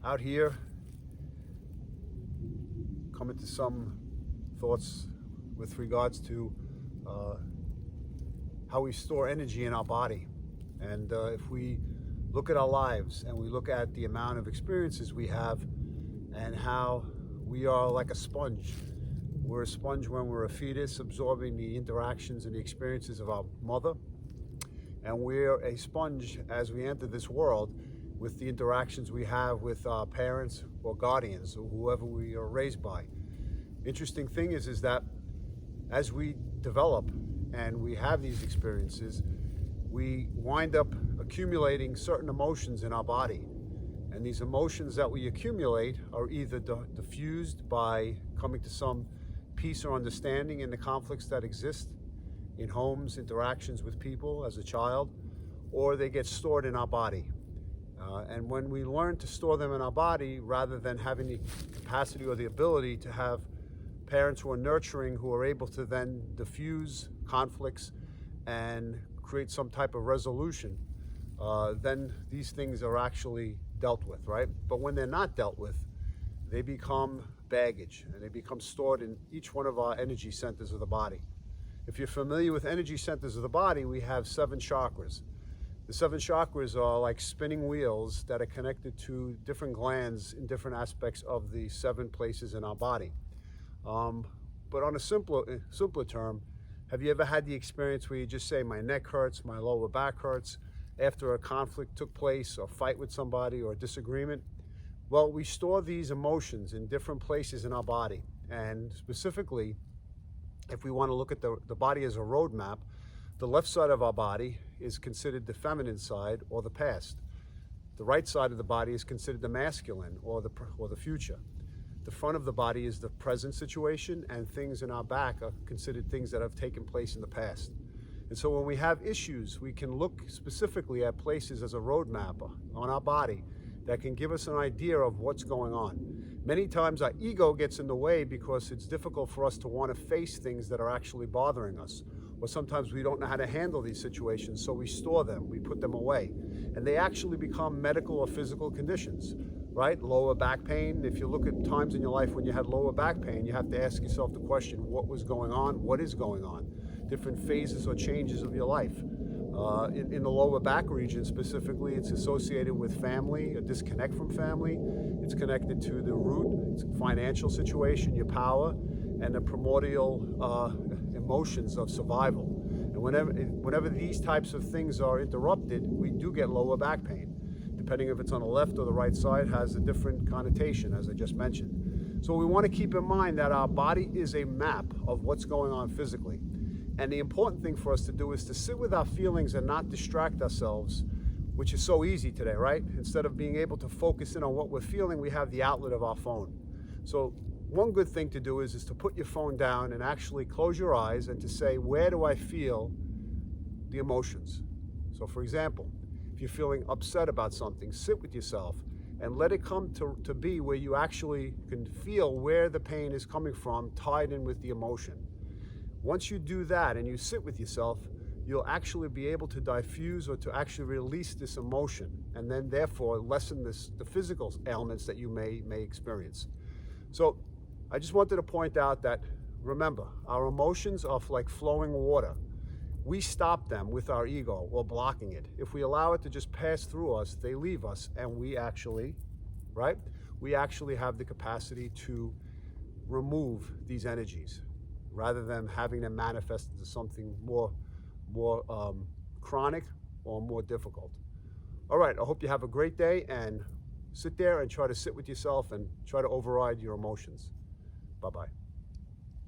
out here, coming to some thoughts with regards to how we store energy in our body. And if we look at our lives and we look at the amount of experiences we have and how we are like a sponge. We're a sponge when we're a fetus, absorbing the interactions and the experiences of our mother. And we're a sponge as we enter this world with the interactions we have with our parents or guardians or whoever we are raised by. Interesting thing is that as we develop and we have these experiences, we wind up accumulating certain emotions in our body. And these emotions that we accumulate are either diffused by coming to some peace or understanding in the conflicts that exist in homes, interactions with people as a child, or they get stored in our body. And when we learn to store them in our body, rather than having the capacity or the ability to have parents who are nurturing, who are able to then diffuse conflicts and create some type of resolution, then these things are actually dealt with, right? But when they're not dealt with, they become baggage and they become stored in each one of our energy centers of the body. If you're familiar with energy centers of the body, we have 7 chakras. The 7 chakras are like spinning wheels that are connected to different glands in different aspects of the 7 places in our body. But on a simpler term, have you ever had the experience where you just say, my neck hurts, my lower back hurts, after a conflict took place or fight with somebody or a disagreement? Well, we store these emotions in different places in our body. And specifically, if we want to look at the body as a roadmap, the left side of our body is considered the feminine side or the past. The right side of the body is considered the masculine or the future. The front of the body is the present situation, and things in our back are considered things that have taken place in the past. And so when we have issues, we can look specifically at places as a roadmap on our body that can give us an idea of what's going on. Many times our ego gets in the way because it's difficult for us to want to face things that are actually bothering us. Or sometimes we don't know how to handle these situations, so we store them, we put them away. And they actually become medical or physical conditions, right? Lower back pain. If you look at times in your life when you had lower back pain, you have to ask yourself the question, what was going on? What is going on? Different phases or changes of your life. In the lower back region specifically, it's associated with family, a disconnect from family. It's connected to the root, it's a financial situation, your power, and the primordial emotions of survival. And whenever these types of things are interrupted, we do get lower back pain. Depending if it's on the left or the right side, has a different connotation, as I just mentioned. So we want to keep in mind that our body is a map of what's going on physically. And the important thing for us to do is to sit with our feelings and not distract ourselves, which is so easy today, right? Instead of being able to focus in on what we're feeling, we have the outlet of our phone. So one good thing to do is to put your phone down and actually close your eyes and to say, where do I feel the emotions? So for example, if you're feeling upset about something, sit with yourself and let it come to be where you actually can feel where the pain is coming from, tied in with the emotion. Once you do that and you sit with yourself, you'll actually be able to diffuse or to actually release this emotion, and then therefore lessen the physical ailments that you may experience. So I just wanted to point out that, remember, our emotions are like flowing water. We stop them with our ego or blocking it. If we allow it to just pass through us, they leave us, and we actually, right? We actually have the capacity to remove these energies, rather than having them manifest into something more chronic or more difficult. All right, I hope you have a great day, and sit there and try to sit with yourself and try to override your emotions. Bye-bye.